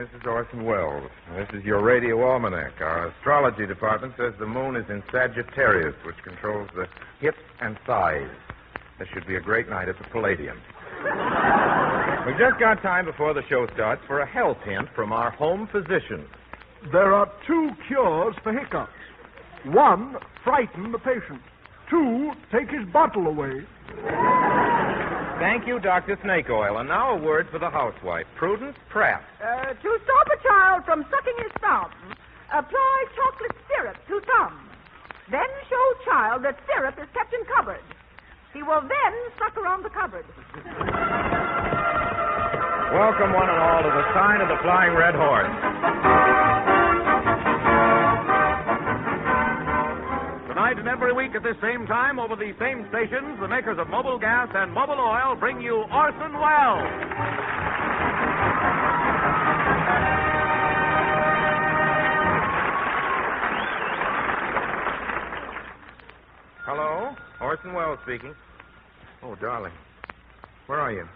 This is Orson Welles. This is your radio almanac. Our astrology department says the moon is in Sagittarius, which controls the hips and thighs. This should be a great night at the Palladium. We've just got time before the show starts for a health hint from our home physician. There are 2 cures for hiccups. 1, frighten the patient. 2, take his bottle away. Thank you, Dr. Snake Oil. And now a word for the housewife, Prudence Pratt. To stop a child from sucking his thumb, apply chocolate syrup to thumb. Then show child that syrup is kept in cupboard. He will then suck around the cupboard. Welcome, one and all, to the sign of the Flying Red Horse. Tonight and every week at this same time, over these same stations, the makers of Mobile Gas and Mobile Oil bring you Orson Welles. Hello? Orson Welles speaking. Oh, darling. Where are you?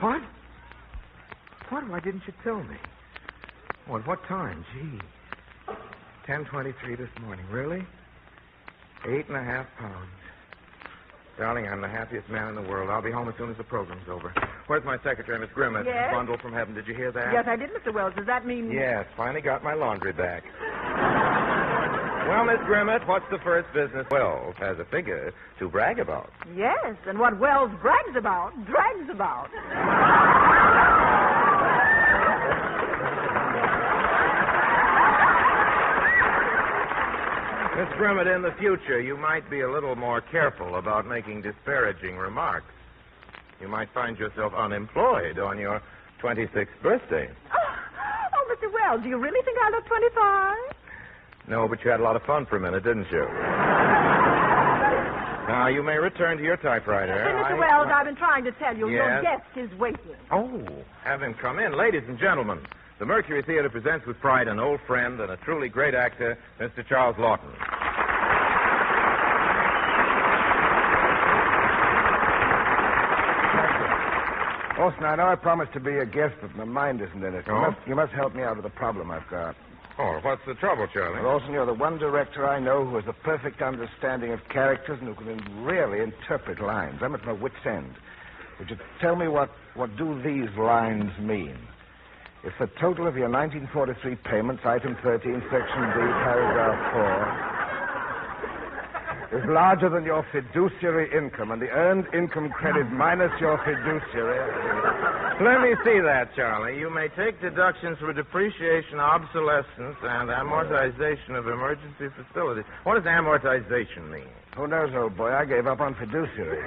What? What? Why didn't you tell me? Oh, at what time? Gee. 10:23 this morning. Really? 8.5 pounds. Darling, I'm the happiest man in the world. I'll be home as soon as the program's over. Where's my secretary, Miss Grimmett? Yes? Bundle from heaven. Did you hear that? Yes, I did, Mr. Wells. Does that mean... Yes, finally got my laundry back. Well, Miss Grimmett, what's the first business Wells has a figure to brag about? Yes, and what Wells brags about, drags about. Miss Grimmett, in the future, you might be a little more careful about making disparaging remarks. You might find yourself unemployed on your 26th birthday. Oh, Mr. Wells, do you really think I look 25? No, but you had a lot of fun for a minute, didn't you? Now, you may return to your typewriter. Hey, Mr. Wells, I've been trying to tell you. Yes? Your guest is waiting. Oh, have him come in. Ladies and gentlemen, the Mercury Theater presents with pride an old friend and a truly great actor, Mr. Charles Lawton. Orson, I know I promised to be a guest, but my mind isn't in it. Oh? You must help me out with a problem I've got. Oh, what's the trouble, Charlie? Well, Orson, you're the one director I know who has a perfect understanding of characters and who can really interpret lines. I'm at my wit's end. Would you tell me what do these lines mean? If the total of your 1943 payments, item 13, section B, paragraph 4, is larger than your fiduciary income, and the earned income credit minus your fiduciary... Let me see that, Charlie. You may take deductions for depreciation, obsolescence, and amortization of emergency facilities. What does amortization mean? Who knows, old boy? I gave up on fiduciary.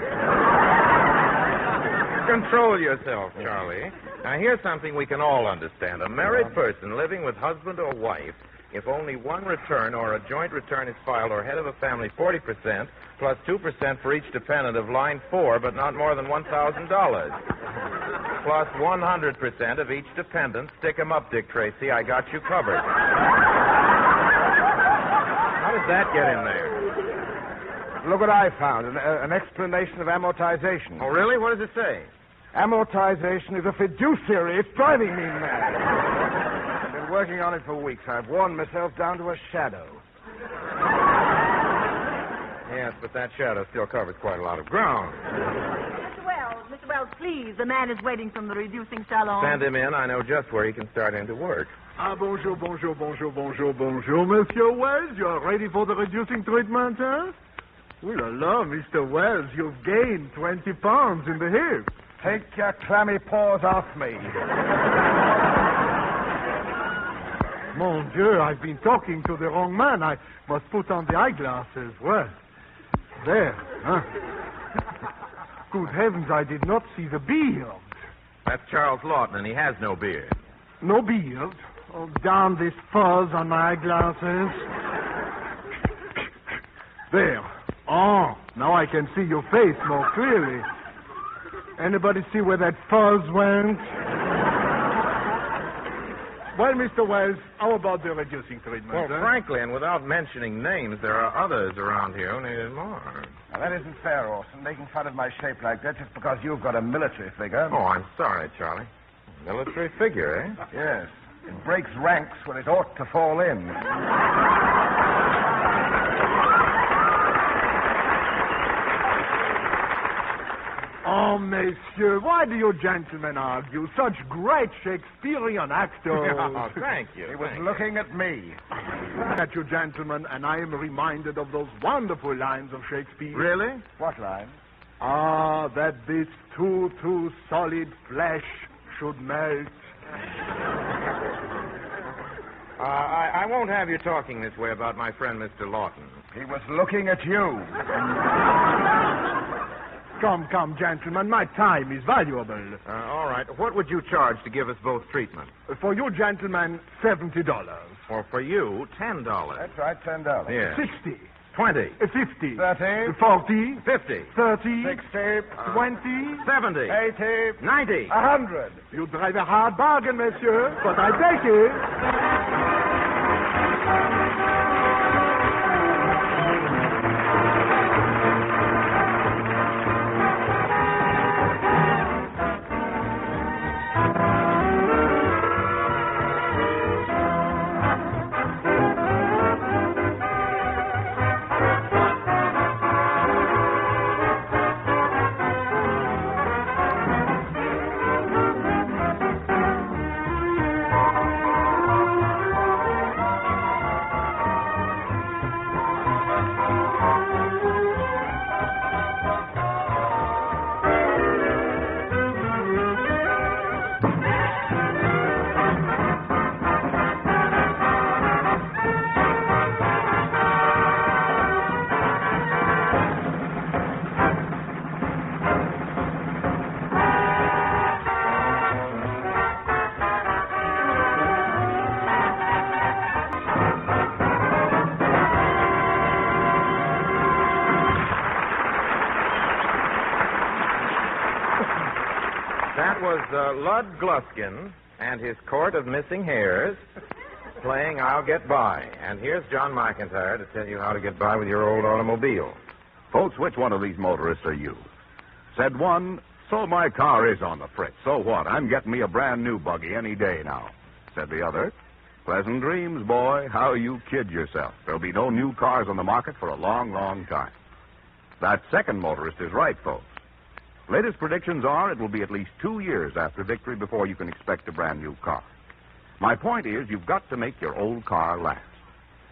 Control yourself, Charlie. Now, here's something we can all understand. A married person living with husband or wife, if only one return or a joint return is filed, or head of a family, 40%, plus 2% for each dependent of line 4, but not more than $1,000. Plus 100% of each dependent. Stick 'em up, Dick Tracy. I got you covered. How does that get in there? Look what I found, an explanation of amortization. Oh, really? What does it say? Amortization is a fiduciary. It's driving me mad. I've been working on it for weeks. I've worn myself down to a shadow. Yes, but that shadow still covers quite a lot of ground. Mr. Wells, please. The man is waiting from the reducing salon. Send him in. I know just where he can start into work. Bonjour, bonjour, bonjour, bonjour, bonjour, Monsieur Wells. You are ready for the reducing treatment, huh? Ooh la la, Mr. Wells, you've gained 20 pounds in the hip. Take your clammy paws off me. Mon Dieu, I've been talking to the wrong man. I must put on the eyeglasses. Well, there, huh? Good heavens, I did not see the beard. That's Charles Lawton, and he has no beard. No beard? Oh, damn this fuzz on my eyeglasses. There. Oh, now I can see your face more clearly. Anybody see where that fuzz went? Well, Mr. Wells, how about the reducing treatment? Well, frankly, and without mentioning names, there are others around here who need it more. Now, that isn't fair, Orson, making fun of my shape like that just because you've got a military figure. Oh, I'm sorry, Charlie. Military figure, eh? Yes. It breaks ranks when it ought to fall in. Oh, monsieur, why do you gentlemen argue? Such great Shakespearean actors. Oh, thank you. He was looking at me. At you gentlemen, and I am reminded of those wonderful lines of Shakespeare. Really? What line? Ah, that this too solid flesh should melt. I won't have you talking this way about my friend, Mr. Lawton. He was looking at you. Come, gentlemen, my time is valuable. All right. What would you charge to give us both treatment? For you gentlemen, $70. Or for you, $10. That's right, $10. Yeah. 60. 20. 50. 30. 40. 50. 30. 60. 20. 70. 80. 90. 100. You drive a hard bargain, monsieur, but I take it. That was Lud Gluskin and his Court of Missing Hairs playing I'll Get By. And here's John McIntyre to tell you how to get by with your old automobile. Folks, which one of these motorists are you? Said one, so my car is on the fritz. So what? I'm getting me a brand new buggy any day now. Said the other, pleasant dreams, boy. How you kid yourself. There'll be no new cars on the market for a long, long time. That second motorist is right, folks. Latest predictions are it will be at least 2 years after victory before you can expect a brand new car. My point is you've got to make your old car last.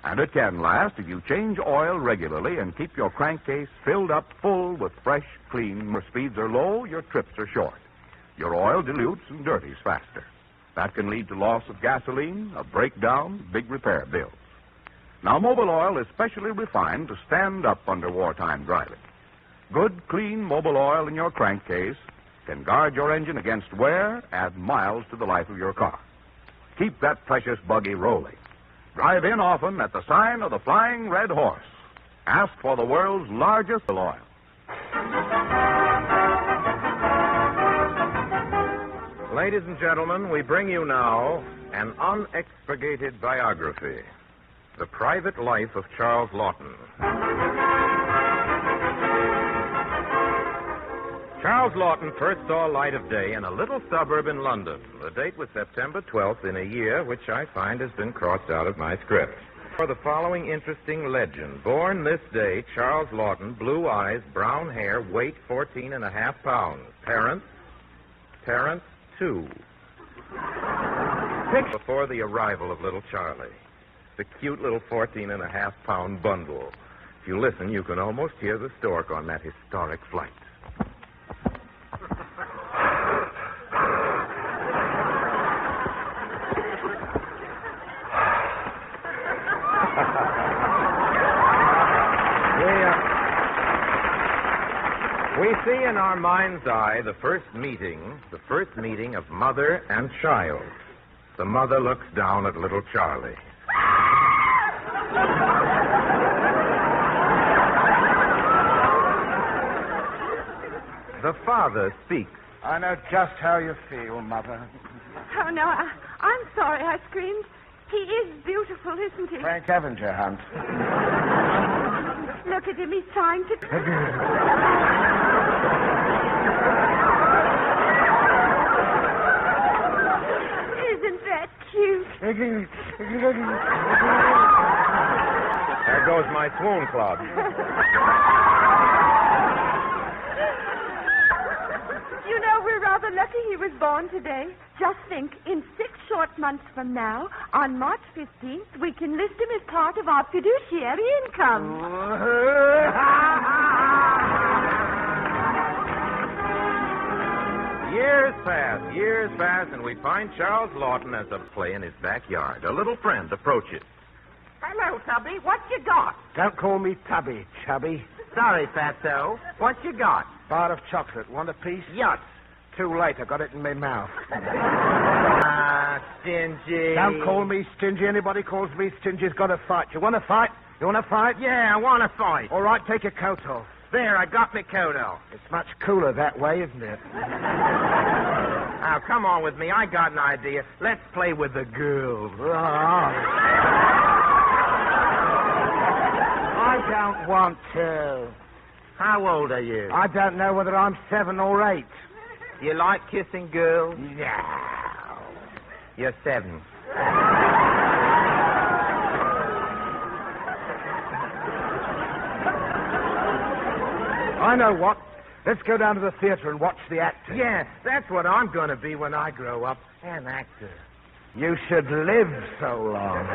And it can last if you change oil regularly and keep your crankcase filled up full with fresh, clean. Your speeds are low, your trips are short. Your oil dilutes and dirties faster. That can lead to loss of gasoline, a breakdown, big repair bills. Now, Mobil Oil is specially refined to stand up under wartime driving. Good, clean Mobil Oil in your crankcase can guard your engine against wear, add miles to the life of your car. Keep that precious buggy rolling. Drive in often at the sign of the Flying Red Horse. Ask for the world's largest oil. Ladies and gentlemen, we bring you now an unexpurgated biography, The Private Life of Charles Lawton. Charles Lawton first saw light of day in a little suburb in London. The date was September 12th in a year which I find has been crossed out of my script. For the following interesting legend. Born this day, Charles Lawton, blue eyes, brown hair, weight 14.5 pounds. Parents, 2. Before the arrival of little Charlie. The cute little 14.5 pound bundle. If you listen, you can almost hear the stork on that historic flight. We see in our mind's eye the first meeting of mother and child. The mother looks down at little Charlie. The father speaks. I know just how you feel, Mother. Oh, no, I'm sorry I screamed. He is beautiful, isn't he? Frank Avenger, Hunt. Look at him. He's trying to... that cute? There goes my swoon club. You know, we're rather lucky he was born today. Just think, in 6 short months from now, on March 15th, we can list him as part of our fiduciary income. Years pass, and we find Charles Lawton as a play in his backyard. A little friend approaches. Hello, Tubby. What you got? Don't call me Tubby, Chubby. Sorry, Fatso. What you got? Bar of chocolate. Want a piece? Yuts. Too late. I got it in my mouth. Ah, stingy. Don't call me stingy. Anybody calls me stingy's got to fight. You want to fight? You want to fight? Yeah, I want to fight. All right, take your coat off. There, I got my coat off. It's much cooler that way, isn't it? Now, come on with me. I got an idea. Let's play with the girls. I don't want to. How old are you? I don't know whether I'm 7 or 8. You like kissing girls? No. You're 7. I know what. Let's go down to the theater and watch the acting. Yeah, that's what I'm going to be when I grow up. An actor. You should live so long.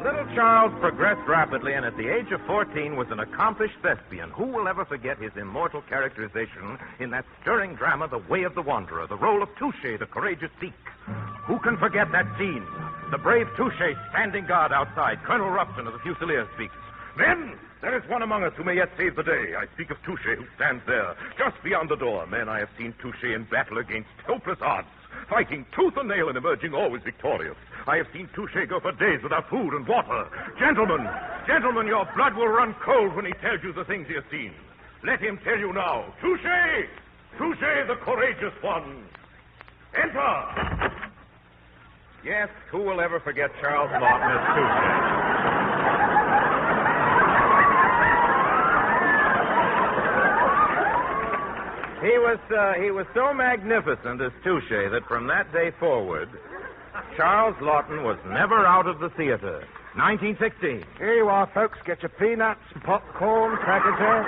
Little Charles progressed rapidly, and at the age of 14 was an accomplished thespian. Who will ever forget his immortal characterization in that stirring drama, The Way of the Wanderer, the role of Touché, the courageous Deke? Who can forget that scene? The brave Touché standing guard outside. Colonel Ruffton of the Fusiliers speaks. Men, there is one among us who may yet save the day. I speak of Touché, who stands there, just beyond the door. Men, I have seen Touché in battle against hopeless odds, fighting tooth and nail and emerging always victorious. I have seen Touché go for days without food and water. Gentlemen, your blood will run cold when he tells you the things he has seen. Let him tell you now. Touché! Touché, the courageous one. Enter! Yes, who will ever forget Charles Lawton as Touché? He was so magnificent as Touché that from that day forward, Charles Lawton was never out of the theater. 1916. Here you are, folks. Get your peanuts, popcorn, crackers there.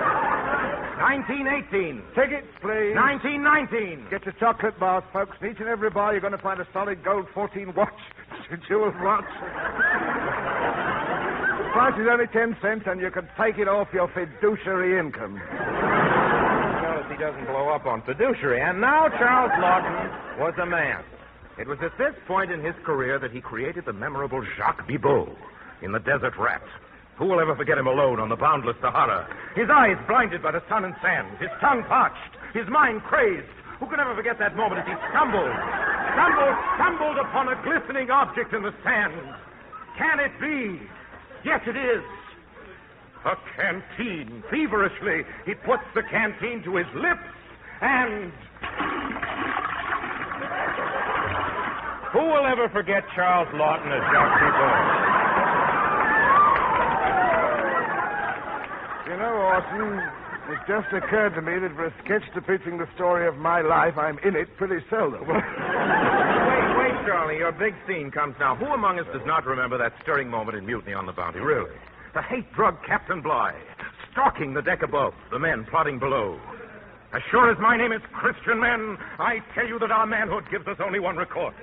1918. Tickets, please. 1919. Get your chocolate bars, folks. In each and every bar, you're going to find a solid gold 14 watch, jeweled watch. The price is only 10 cents, and you can take it off your fiduciary income. He doesn't blow up on fiduciary. And now Charles Lawton was a man. It was at this point in his career that he created the memorable Jacques Bibot in The Desert Rat. Who will ever forget him alone on the boundless Sahara? His eyes blinded by the sun and sand, his tongue parched, his mind crazed. Who can ever forget that moment as he stumbled upon a glistening object in the sand? Can it be? Yes, it is. A canteen. Feverishly, he puts the canteen to his lips and... Who will ever forget Charles Lawton as Jacques Bibot? You know, Orson, it just occurred to me that for a sketch depicting the story of my life, I'm in it pretty seldom. Wait, Charlie. Your big scene comes now. Who among us does not remember that stirring moment in Mutiny on the Bounty? Really? The hate-drug Captain Bligh, stalking the deck above, the men plotting below. As sure as my name is Christian, men, I tell you that our manhood gives us only one recourse.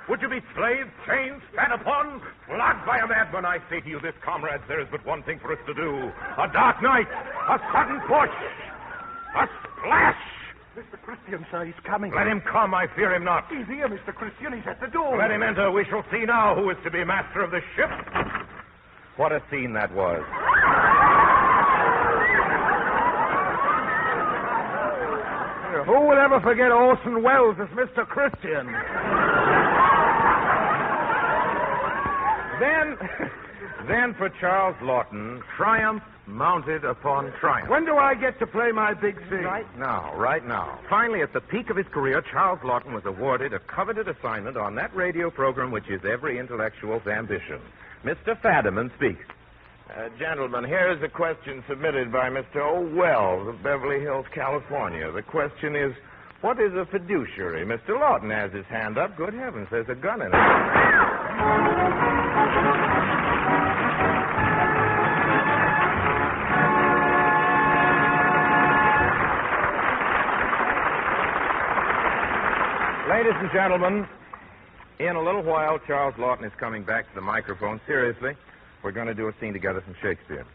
Would you be slaves, chained, spat upon, flogged by a madman? I say to you this, comrades, there is but one thing for us to do. A dark night, a sudden push, a splash. Mr. Christian, sir, he's coming. Let him come, I fear him not. He's here, Mr. Christian. He's at the door. Let him enter. We shall see now who is to be master of this ship. What a scene that was. Who will ever forget Orson Welles as Mr. Christian? Then for Charles Lawton, triumph mounted upon triumph. When do I get to play my big scene? Right now. Finally, at the peak of his career, Charles Lawton was awarded a coveted assignment on that radio program which is every intellectual's ambition. Mr. Fadiman speaks. Gentlemen, here is a question submitted by Mr. O. Wells of Beverly Hills, California. The question is, What is a fiduciary? Mr. Lawton has his hand up. Good heavens, there's a gun in it. Ladies and gentlemen, in a little while, Charles Lawton is coming back to the microphone. Seriously, we're going to do a scene together from Shakespeare.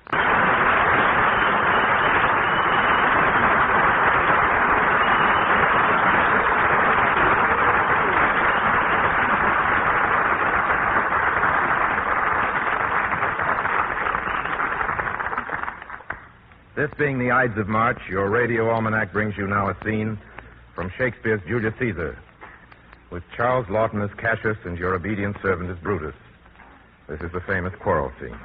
This being the Ides of March, your radio almanac brings you now a scene from Shakespeare's Julius Caesar, with Charles Lawton as Cassius and your obedient servant as Brutus. This is the famous quarrel scene.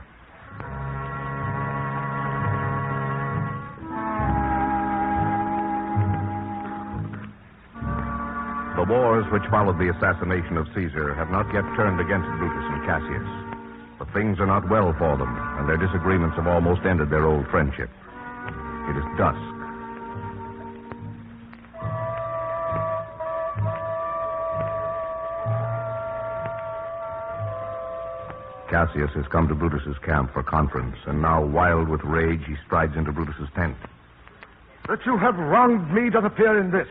The wars which followed the assassination of Caesar have not yet turned against Brutus and Cassius. But things are not well for them, and their disagreements have almost ended their old friendship. It is dusk. Cassius has come to Brutus's camp for conference, and now, wild with rage, he strides into Brutus's tent. That you have wronged me doth appear in this.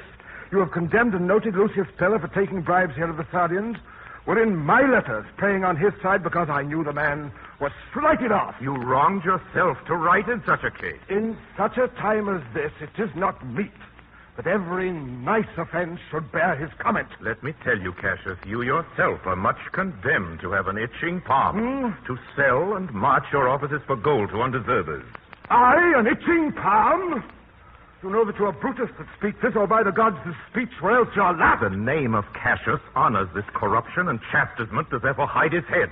You have condemned and noted Lucius Pella for taking bribes here of the Sardians, wherein my letters, preying on his side because I knew the man, was slighted off. You wronged yourself to write in such a case. In such a time as this, it is not meet that every nice offense should bear his comment. Let me tell you, Cassius, you yourself are much condemned to have an itching palm, to sell and march your offices for gold to undeservers. I, an itching palm? You know that you are Brutus that speaks this, or by the gods this speech, or else you're laughed. The name of Cassius honors this corruption, and chastisement does ever hide his head.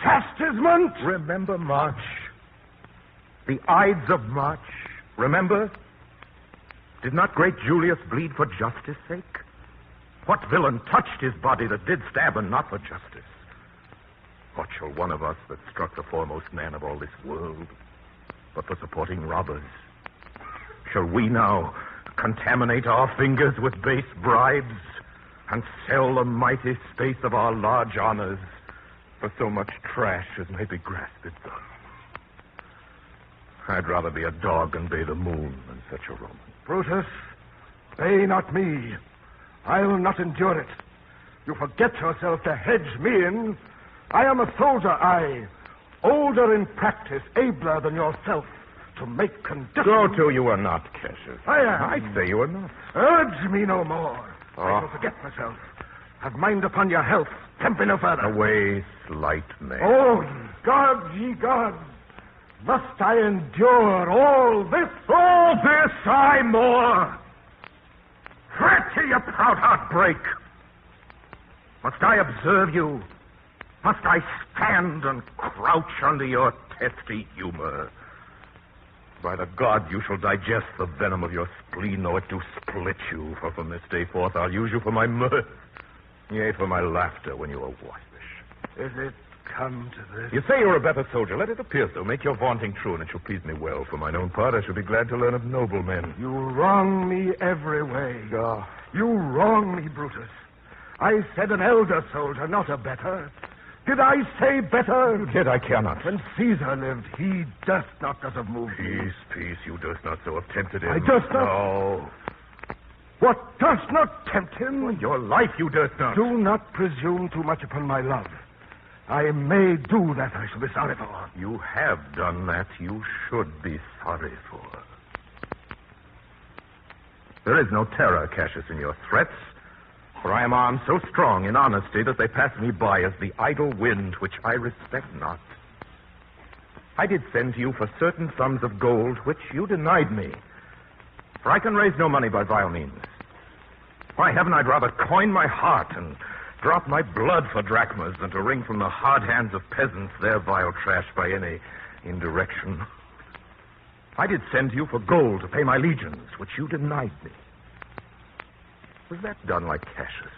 Chastisement? Remember March. The Ides of March. Remember? Did not great Julius bleed for justice' sake? What villain touched his body that did stab and not for justice? What shall one of us that struck the foremost man of all this world, but for supporting robbers? Shall we now contaminate our fingers with base bribes and sell the mighty space of our large honors for so much trash as may be grasped thus? I'd rather be a dog and bay the moon than such a Roman. Brutus, bay not me. I'll not endure it. You forget yourself to hedge me in. I am a soldier, I, older in practice, abler than yourself to make conditions. Go to, you are not, Cassius. I am. I say you are not. Urge me no more. I will forget myself. Have mind upon your health. Tempt me no further. Away, slight man. Oh, gods, ye gods. Must I endure all this? All this, I more. Fret till your proud heart break. Must I observe you? Must I stand and crouch under your testy humor? By the gods, you shall digest the venom of your spleen, though it do split you. For from this day forth, I'll use you for my mirth, yea, for my laughter when you are waspish. Is it come to this? You say you're a better soldier. Let it appear so. Make your vaunting true, and it shall please me well. For mine own part, I shall be glad to learn of noble men. You wrong me every way. You wrong me, Brutus. I said an elder soldier, not a better. Did I say better? Yet I cannot. When Caesar lived, he durst not thus have moved me. Peace, peace. You durst not so have tempted him. I durst not? No. What durst not tempt him? Well, your life you durst not. Do not presume too much upon my love. I may do that I shall be sorry for. You have done that you should be sorry for. There is no terror, Cassius, in your threats, for I am armed so strong in honesty that they pass me by as the idle wind which I respect not. I did send to you for certain sums of gold which you denied me, for I can raise no money by vile means. By heaven, I'd rather coin my heart and drop my blood for drachmas than to wring from the hard hands of peasants their vile trash by any indirection. I did send to you for gold to pay my legions, which you denied me. Was that done like Cassius?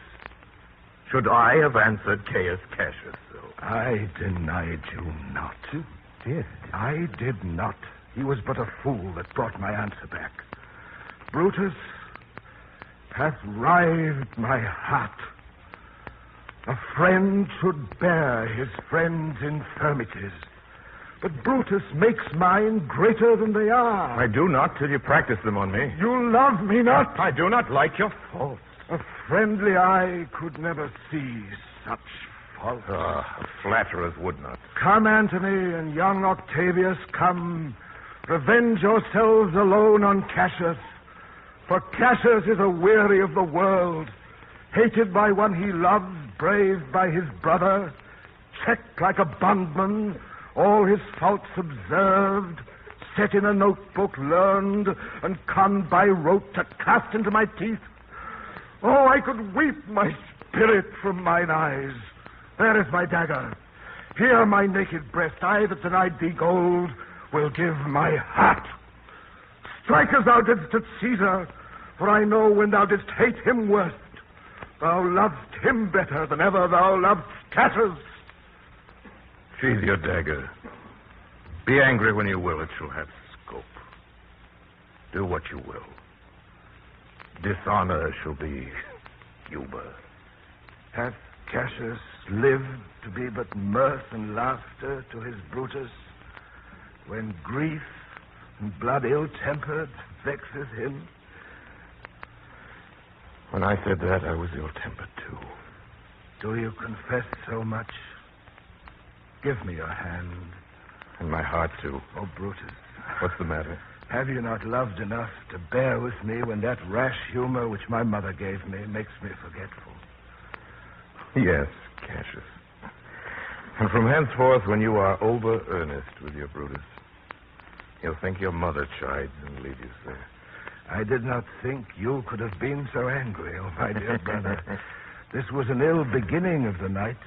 Should I have answered Caius Cassius, though? I denied you not. You did? I did not. He was but a fool that brought my answer back. Brutus, hath writhed my heart. A friend should bear his friend's infirmities. But Brutus makes mine greater than they are. I do not till you practice them on me. You love me not. I do not like your faults. A friendly eye could never see such faults. Flatterers would not. Come, Antony and young Octavius, come. Revenge yourselves alone on Cassius. For Cassius is aweary of the world, hated by one he loves, braved by his brother, checked like a bondman, all his faults observed, set in a notebook, learned, and conned by rote to cast into my teeth. Oh, I could weep my spirit from mine eyes. There is my dagger. Here my naked breast. I that denied thee gold will give my heart. Strike as thou didst at Caesar, for I know when thou didst hate him worst, thou loved him better than ever thou loved Cassius. Sheathe your dagger. Be angry when you will. It shall have scope. Do what you will. Dishonor shall be humor. Hath Cassius lived to be but mirth and laughter to his Brutus, when grief and blood ill-tempered vexes him? When I said that, I was ill-tempered, too. Do you confess so much? Give me your hand. And my heart, too. Oh, Brutus. What's the matter? Have you not loved enough to bear with me when that rash humor which my mother gave me makes me forgetful? Yes, Cassius. And from henceforth, when you are over-earnest with your Brutus, you'll think your mother chides and leave you there. I did not think you could have been so angry, oh, my dear brother. This was an ill beginning of the night.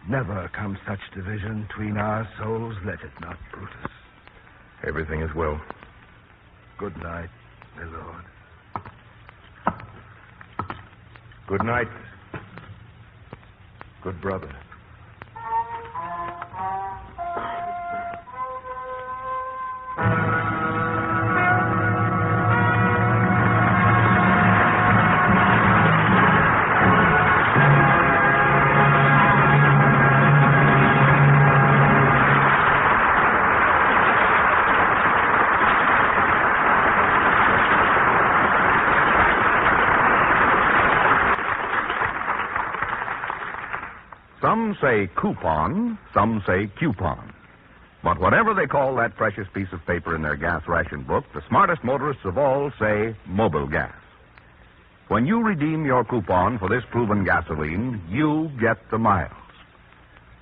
Never come such division between our souls, let it not, Brutus. Everything is well. Good night, my lord. Good night, good brother. Some say coupon, some say coupon. But whatever they call that precious piece of paper in their gas ration book, the smartest motorists of all say mobile gas. When you redeem your coupon for this proven gasoline, you get the miles.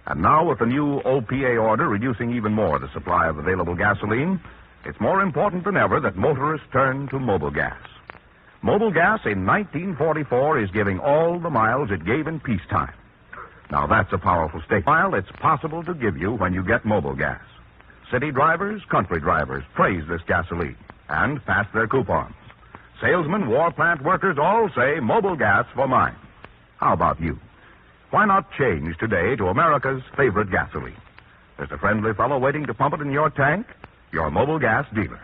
And now with the new OPA order reducing even more the supply of available gasoline, it's more important than ever that motorists turn to mobile gas. Mobile gas in 1944 is giving all the miles it gave in peacetime. Now, that's a powerful statement. While it's possible to give you when you get mobile gas. City drivers, country drivers praise this gasoline and pass their coupons. Salesmen, war plant workers all say mobile gas for mine. How about you? Why not change today to America's favorite gasoline? There's a friendly fellow waiting to pump it in your tank, your mobile gas dealer.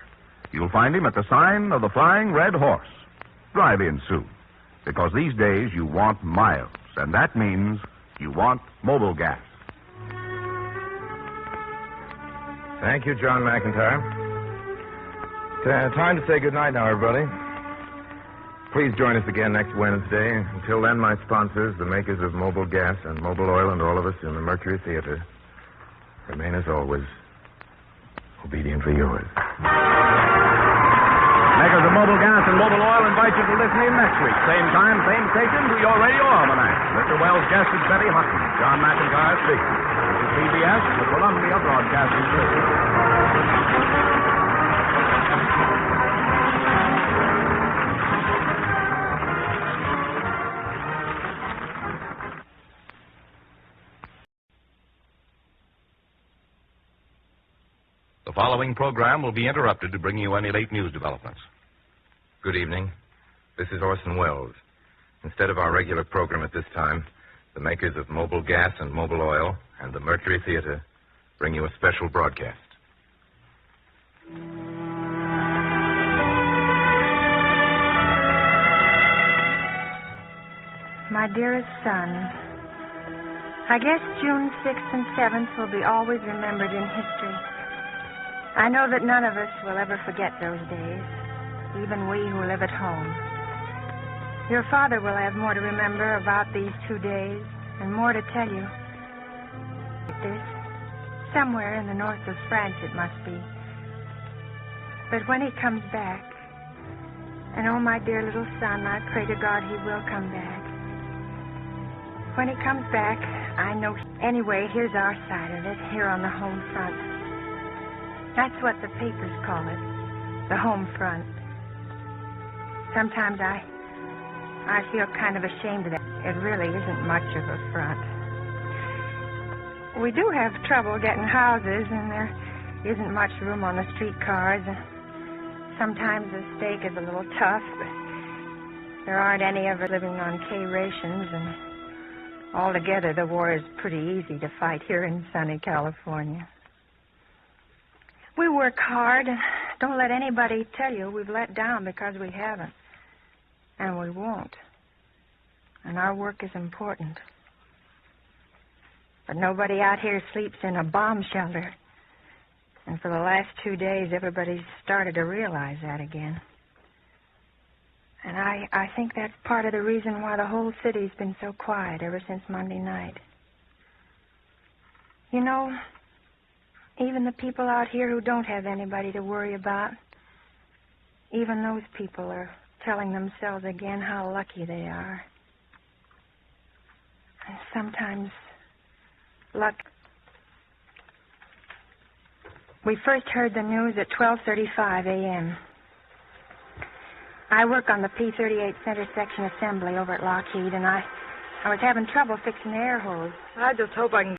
You'll find him at the sign of the Flying Red Horse. Drive in soon, because these days you want miles, and that means you want mobile gas. Thank you, John McIntyre. Time to say goodnight now, everybody. Please join us again next Wednesday. Until then, my sponsors, the makers of mobile gas and mobile oil, and all of us in the Mercury Theater, remain as always obediently yours. Makers of mobile gas and mobile oil invite you to listen in next week. Same time, same station, to your radio almanac. Mr. Wells' guest is Betty Hutton. John McIntyre speaking. This is CBS, the Columbia Broadcasting System. The following program will be interrupted to bring you any late news developments. Good evening. This is Orson Welles. Instead of our regular program at this time, the makers of mobile gas and mobile oil and the Mercury Theater bring you a special broadcast. My dearest son, I guess June 6th and 7th will be always remembered in history. I know that none of us will ever forget those days, even we who live at home. Your father will have more to remember about these 2 days and more to tell you. This, somewhere in the north of France it must be. But when he comes back, and oh, my dear little son, I pray to God he will come back. When he comes back, I know. Anyway, here's our side of it, here on the home front. That's what the papers call it, the home front. Sometimes I feel kind of ashamed of that. It really isn't much of a front. We do have trouble getting houses, and there isn't much room on the streetcars. Sometimes the steak is a little tough, but there aren't any of us living on K rations, and altogether the war is pretty easy to fight here in sunny California. We work hard, and don't let anybody tell you we've let down because we haven't. And we won't. And our work is important. But nobody out here sleeps in a bomb shelter. And for the last 2 days, everybody's started to realize that again. And I think that's part of the reason why the whole city's been so quiet ever since Monday night. You know, even the people out here who don't have anybody to worry about, even those people are telling themselves again how lucky they are. And sometimes luck. We first heard the news at 12:35 a.m. I work on the P-38 Center Section Assembly over at Lockheed, and I was having trouble fixing the air hose. I just hope I can